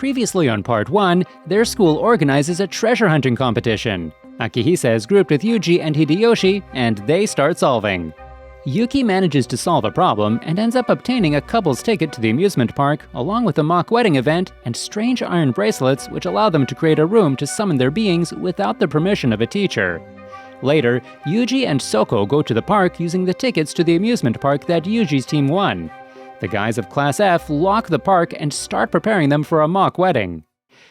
Previously on Part 1, their school organizes a treasure hunting competition. Akihisa is grouped with Yuji and Hideyoshi, and they start solving. Yuki manages to solve a problem and ends up obtaining a couple's ticket to the amusement park, along with a mock wedding event and strange iron bracelets which allow them to create a room to summon their beings without the permission of a teacher. Later, Yuji and Soko go to the park using the tickets to the amusement park that Yuji's team won. The guys of Class F lock the park and start preparing them for a mock wedding.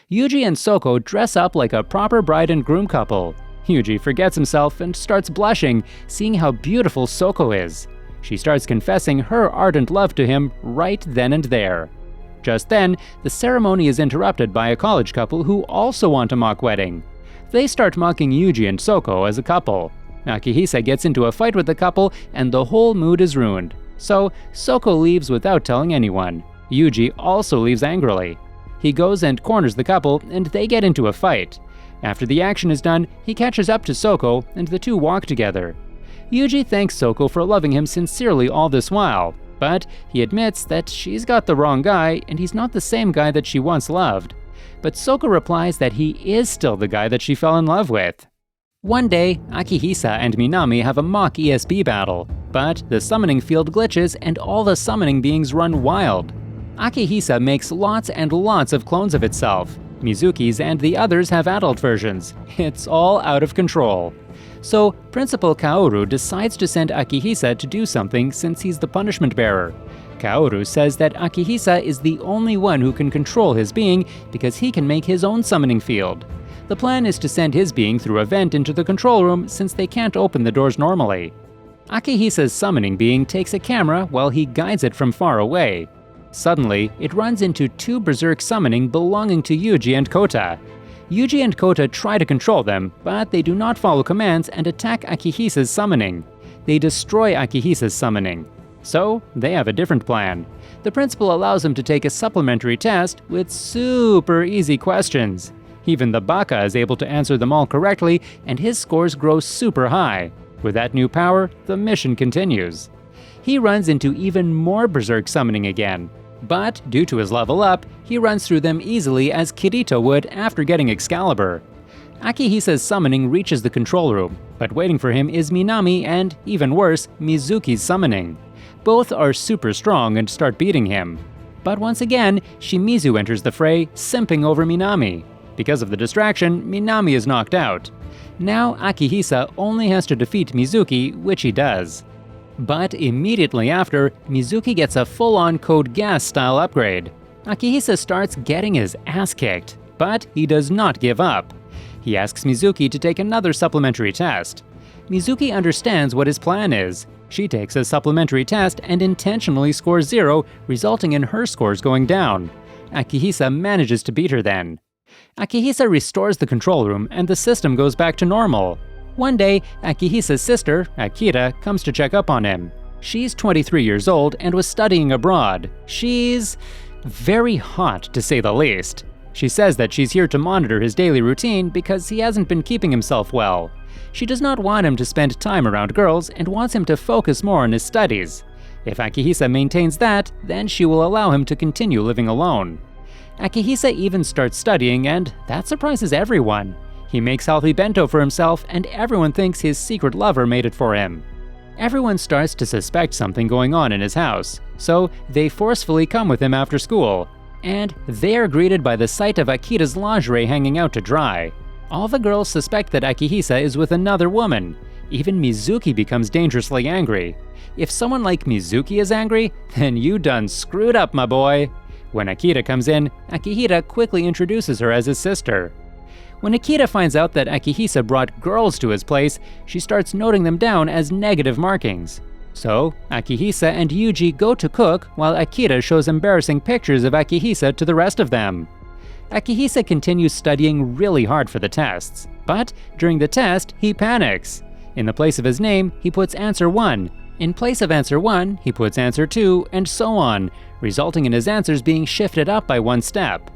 Yuji and Soko dress up like a proper bride and groom couple. Yuji forgets himself and starts blushing, seeing how beautiful Soko is. She starts confessing her ardent love to him right then and there. Just then, the ceremony is interrupted by a college couple who also want a mock wedding. They start mocking Yuji and Soko as a couple. Akihisa gets into a fight with the couple, and the whole mood is ruined. So, Soko leaves without telling anyone. Yuji also leaves angrily. He goes and corners the couple, and they get into a fight. After the action is done, he catches up to Soko, and the two walk together. Yuji thanks Soko for loving him sincerely all this while, but he admits that she's got the wrong guy, and he's not the same guy that she once loved. But Soko replies that he is still the guy that she fell in love with. One day, Akihisa and Minami have a mock ESP battle, but the summoning field glitches and all the summoning beings run wild. Akihisa makes lots and lots of clones of itself. Mizuki's and the others have adult versions. It's all out of control. So, Principal Kaoru decides to send Akihisa to do something since he's the punishment bearer. Kaoru says that Akihisa is the only one who can control his being because he can make his own summoning field. The plan is to send his being through a vent into the control room since they can't open the doors normally. Akihisa's summoning being takes a camera while he guides it from far away. Suddenly, it runs into two berserk summoning belonging to Yuji and Kota. Yuji and Kota try to control them, but they do not follow commands and attack Akihisa's summoning. They destroy Akihisa's summoning. So, they have a different plan. The principal allows them to take a supplementary test with super easy questions. Even the Baka is able to answer them all correctly, and his scores grow super high. With that new power, the mission continues. He runs into even more berserk summoning again. But, due to his level up, he runs through them easily as Kirito would after getting Excalibur. Akihisa's summoning reaches the control room, but waiting for him is Minami and, even worse, Mizuki's summoning. Both are super strong and start beating him. But once again, Shimizu enters the fray, simping over Minami. Because of the distraction, Minami is knocked out. Now Akihisa only has to defeat Mizuki, which he does. But immediately after, Mizuki gets a full-on Code Geass style upgrade. Akihisa starts getting his ass kicked, but he does not give up. He asks Mizuki to take another supplementary test. Mizuki understands what his plan is. She takes a supplementary test and intentionally scores 0, resulting in her scores going down. Akihisa manages to beat her then. Akihisa restores the control room and the system goes back to normal. One day, Akihisa's sister, Akira, comes to check up on him. She's 23 years old and was studying abroad. She's very hot, to say the least. She says that she's here to monitor his daily routine because he hasn't been keeping himself well. She does not want him to spend time around girls and wants him to focus more on his studies. If Akihisa maintains that, then she will allow him to continue living alone. Akihisa even starts studying, and that surprises everyone. He makes healthy bento for himself, and everyone thinks his secret lover made it for him. Everyone starts to suspect something going on in his house, so they forcefully come with him after school. And they are greeted by the sight of Akira's lingerie hanging out to dry. All the girls suspect that Akihisa is with another woman. Even Mizuki becomes dangerously angry. If someone like Mizuki is angry, then you done screwed up, my boy. When Akira comes in, Akihita quickly introduces her as his sister. When Akira finds out that Akihisa brought girls to his place, she starts noting them down as negative markings. So, Akihisa and Yuji go to cook while Akira shows embarrassing pictures of Akihisa to the rest of them. Akihisa continues studying really hard for the tests, but during the test, he panics. In the place of his name, he puts answer 1. In place of answer 1, he puts answer 2, and so on, resulting in his answers being shifted up by 1 step.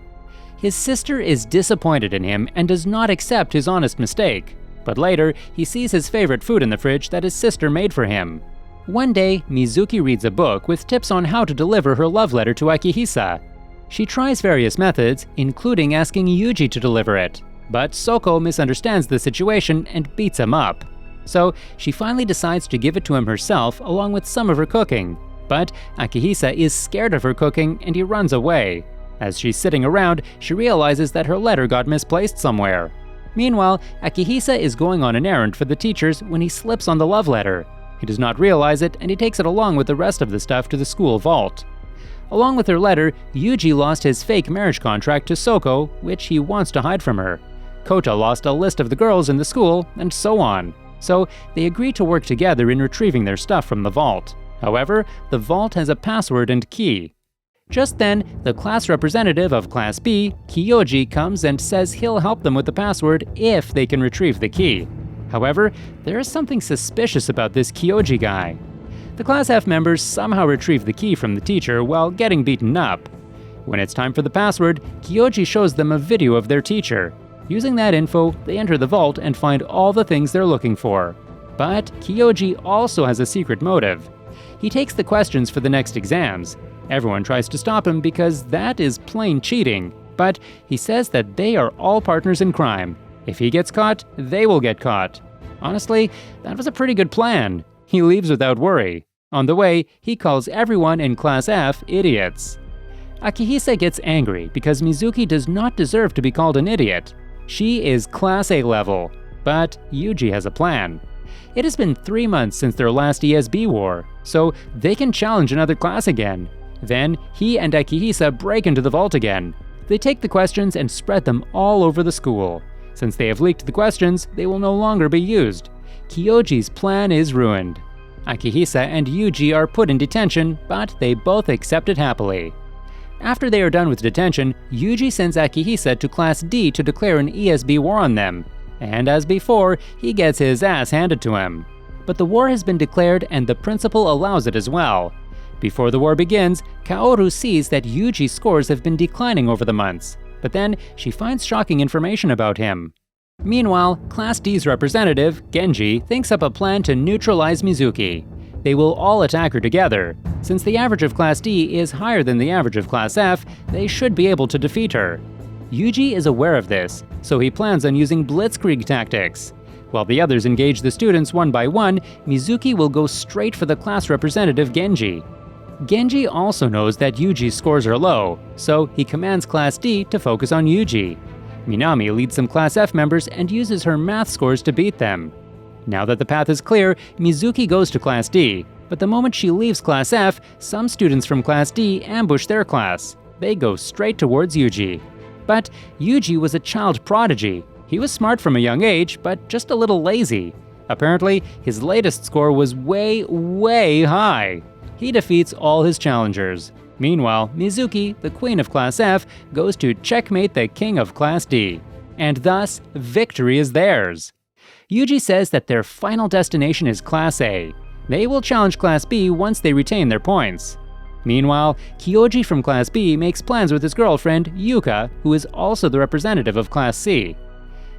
His sister is disappointed in him and does not accept his honest mistake, but later he sees his favorite food in the fridge that his sister made for him. One day, Mizuki reads a book with tips on how to deliver her love letter to Akihisa. She tries various methods, including asking Yuji to deliver it, but Soko misunderstands the situation and beats him up. So she finally decides to give it to him herself along with some of her cooking, but Akihisa is scared of her cooking and he runs away. As she's sitting around, she realizes that her letter got misplaced somewhere. Meanwhile, Akihisa is going on an errand for the teachers when he slips on the love letter. He does not realize it and he takes it along with the rest of the stuff to the school vault. Along with her letter, Yuji lost his fake marriage contract to Soko, which he wants to hide from her. Kota lost a list of the girls in the school, and so on. So they agree to work together in retrieving their stuff from the vault. However, the vault has a password and key. Just then, the class representative of Class B, Kyoji, comes and says he'll help them with the password if they can retrieve the key. However, there is something suspicious about this Kyoji guy. The Class F members somehow retrieve the key from the teacher while getting beaten up. When it's time for the password, Kyoji shows them a video of their teacher. Using that info, they enter the vault and find all the things they're looking for. But Kyoji also has a secret motive. He takes the questions for the next exams. Everyone tries to stop him because that is plain cheating, but he says that they are all partners in crime. If he gets caught, they will get caught. Honestly, that was a pretty good plan. He leaves without worry. On the way, he calls everyone in Class F idiots. Akihisa gets angry because Mizuki does not deserve to be called an idiot. She is Class A level, but Yuji has a plan. It has been 3 months since their last ESB war, so they can challenge another class again. Then, he and Akihisa break into the vault again. They take the questions and spread them all over the school. Since they have leaked the questions, they will no longer be used. Kyoji's plan is ruined. Akihisa and Yuji are put in detention, but they both accept it happily. After they are done with detention, Yuji sends Akihisa to Class D to declare an ESB war on them. And as before, he gets his ass handed to him. But the war has been declared and the principal allows it as well. Before the war begins, Kaoru sees that Yuji's scores have been declining over the months, but then she finds shocking information about him. Meanwhile, Class D's representative, Genji, thinks up a plan to neutralize Mizuki. They will all attack her together. Since the average of Class D is higher than the average of Class F, they should be able to defeat her. Yuji is aware of this, so he plans on using blitzkrieg tactics. While the others engage the students one by one, Mizuki will go straight for the class representative Genji. Genji also knows that Yuji's scores are low, so he commands Class D to focus on Yuji. Minami leads some Class F members and uses her math scores to beat them. Now that the path is clear, Mizuki goes to Class D, but the moment she leaves Class F, some students from Class D ambush their class. They go straight towards Yuji. But Yuji was a child prodigy. He was smart from a young age, but just a little lazy. Apparently, his latest score was way high. He defeats all his challengers. Meanwhile, Mizuki, the queen of Class F, goes to checkmate the king of Class D. And thus, victory is theirs. Yuji says that their final destination is Class A. They will challenge Class B once they retain their points. Meanwhile, Kyoji from Class B makes plans with his girlfriend, Yuka, who is also the representative of Class C.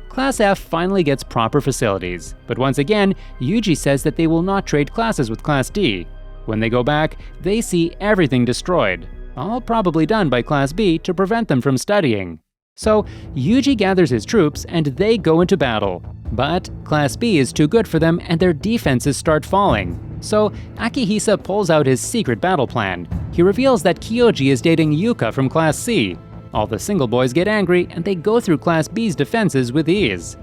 Class F finally gets proper facilities, but once again, Yuji says that they will not trade classes with Class D. When they go back, they see everything destroyed, all probably done by Class B to prevent them from studying. So, Yuji gathers his troops and they go into battle. But Class B is too good for them and their defenses start falling. So, Akihisa pulls out his secret battle plan. He reveals that Kyoji is dating Yuka from Class C. All the single boys get angry and they go through Class B's defenses with ease.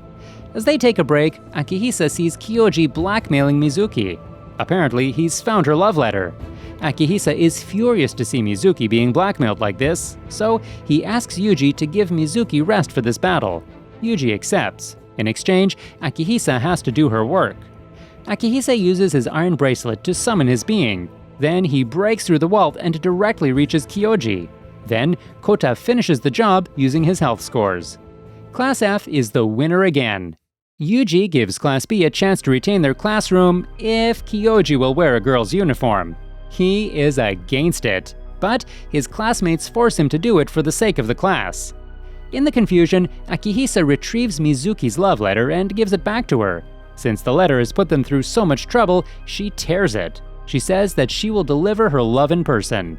As they take a break, Akihisa sees Kyoji blackmailing Mizuki. Apparently, he's found her love letter. Akihisa is furious to see Mizuki being blackmailed like this, so he asks Yuji to give Mizuki rest for this battle. Yuji accepts. In exchange, Akihisa has to do her work. Akihisa uses his iron bracelet to summon his being. Then he breaks through the wall and directly reaches Kyoji. Then, Kota finishes the job using his health scores. Class F is the winner again. Yuji gives Class B a chance to retain their classroom if Kyoji will wear a girl's uniform. He is against it, but his classmates force him to do it for the sake of the class. In the confusion, Akihisa retrieves Mizuki's love letter and gives it back to her. Since the letter has put them through so much trouble, she tears it. She says that she will deliver her love in person.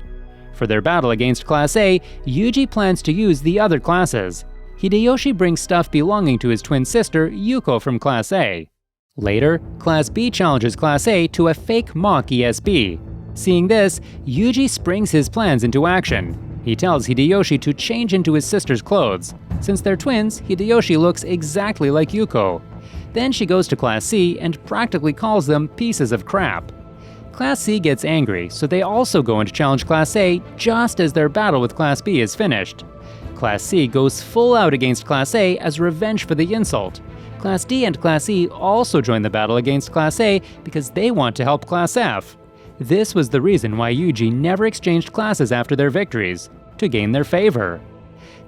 For their battle against Class A, Yuji plans to use the other classes. Hideyoshi brings stuff belonging to his twin sister, Yuko, from Class A. Later, Class B challenges Class A to a fake mock ESB. Seeing this, Yuji springs his plans into action. He tells Hideyoshi to change into his sister's clothes. Since they're twins, Hideyoshi looks exactly like Yuko. Then she goes to Class C and practically calls them pieces of crap. Class C gets angry, so they also go in to challenge Class A just as their battle with Class B is finished. Class C goes full out against Class A as revenge for the insult. Class D and Class E also join the battle against Class A because they want to help Class F. This was the reason why Yuji never exchanged classes after their victories, to gain their favor.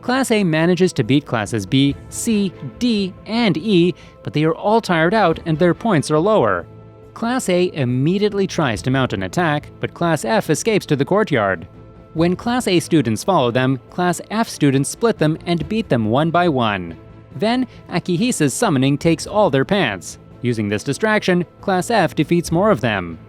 Class A manages to beat Classes B, C, D, and E, but they are all tired out and their points are lower. Class A immediately tries to mount an attack, but Class F escapes to the courtyard. When Class A students follow them, Class F students split them and beat them one by one. Then, Akihisa's summoning takes all their pants. Using this distraction, Class F defeats more of them.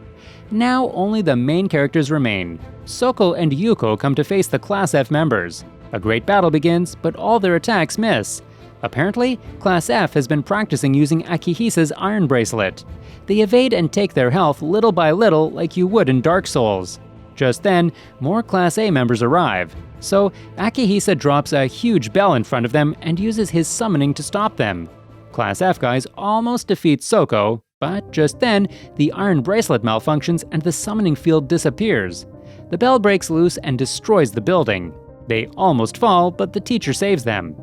Now only the main characters remain. Soko and Yuko come to face the Class F members. A great battle begins, but all their attacks miss. Apparently, Class F has been practicing using Akihisa's iron bracelet. They evade and take their health little by little like you would in Dark Souls. Just then, more Class A members arrive. So, Akihisa drops a huge bell in front of them and uses his summoning to stop them. Class F guys almost defeat Soko, but just then, the iron bracelet malfunctions and the summoning field disappears. The bell breaks loose and destroys the building. They almost fall, but the teacher saves them.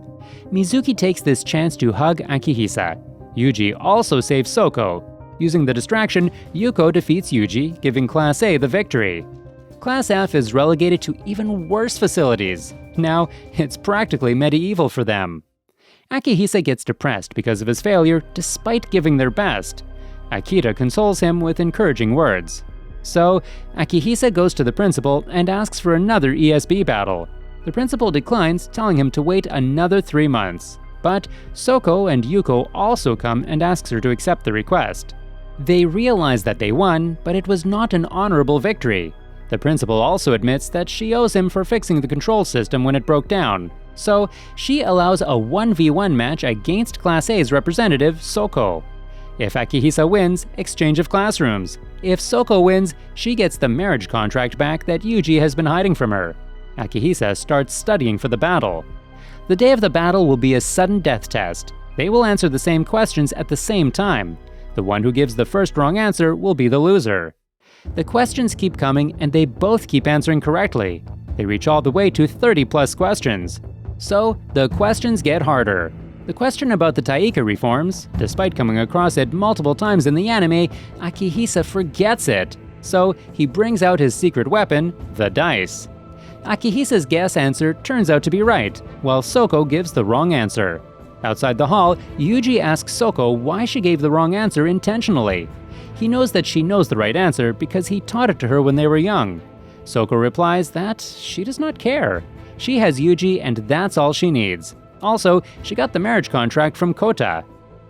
Mizuki takes this chance to hug Akihisa. Yuji also saves Soko. Using the distraction, Yuko defeats Yuji, giving Class A the victory. Class F is relegated to even worse facilities. Now, it's practically medieval for them. Akihisa gets depressed because of his failure, despite giving their best. Akita consoles him with encouraging words. So, Akihisa goes to the principal and asks for another ESB battle. The principal declines, telling him to wait another 3 months. But Soko and Yuko also come and asks her to accept the request. They realize that they won, but it was not an honorable victory. The principal also admits that she owes him for fixing the control system when it broke down. So, she allows a 1v1 match against Class A's representative, Soko. If Akihisa wins, exchange of classrooms. If Soko wins, she gets the marriage contract back that Yuji has been hiding from her. Akihisa starts studying for the battle. The day of the battle will be a sudden death test. They will answer the same questions at the same time. The one who gives the first wrong answer will be the loser. The questions keep coming and they both keep answering correctly. They reach all the way to 30+ questions. So, the questions get harder. The question about the Taika reforms, despite coming across it multiple times in the anime, Akihisa forgets it. So, he brings out his secret weapon, the dice. Akihisa's guess answer turns out to be right, while Soko gives the wrong answer. Outside the hall, Yuji asks Soko why she gave the wrong answer intentionally. He knows that she knows the right answer because he taught it to her when they were young. Soko replies that she does not care. She has Yuji and that's all she needs. Also, she got the marriage contract from Kota.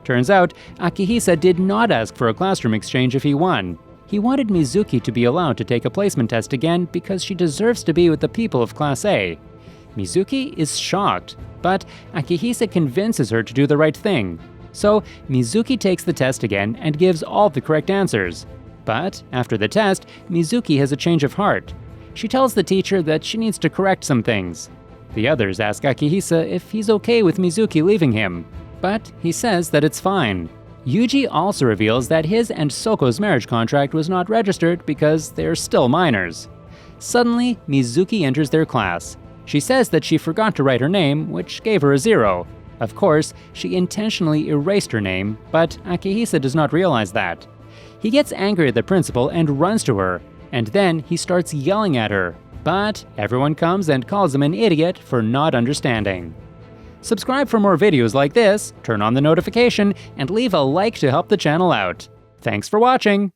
Turns out, Akihisa did not ask for a classroom exchange if he won. He wanted Mizuki to be allowed to take a placement test again because she deserves to be with the people of Class A. Mizuki is shocked, but Akihisa convinces her to do the right thing. So, Mizuki takes the test again and gives all the correct answers. But, after the test, Mizuki has a change of heart. She tells the teacher that she needs to correct some things. The others ask Akihisa if he's okay with Mizuki leaving him, but he says that it's fine. Yuji also reveals that his and Soko's marriage contract was not registered because they're still minors. Suddenly, Mizuki enters their class. She says that she forgot to write her name, which gave her a 0. Of course, she intentionally erased her name, but Akihisa does not realize that. He gets angry at the principal and runs to her, and then he starts yelling at her, but everyone comes and calls him an idiot for not understanding. Subscribe for more videos like this, turn on the notification, and leave a like to help the channel out. Thanks for watching!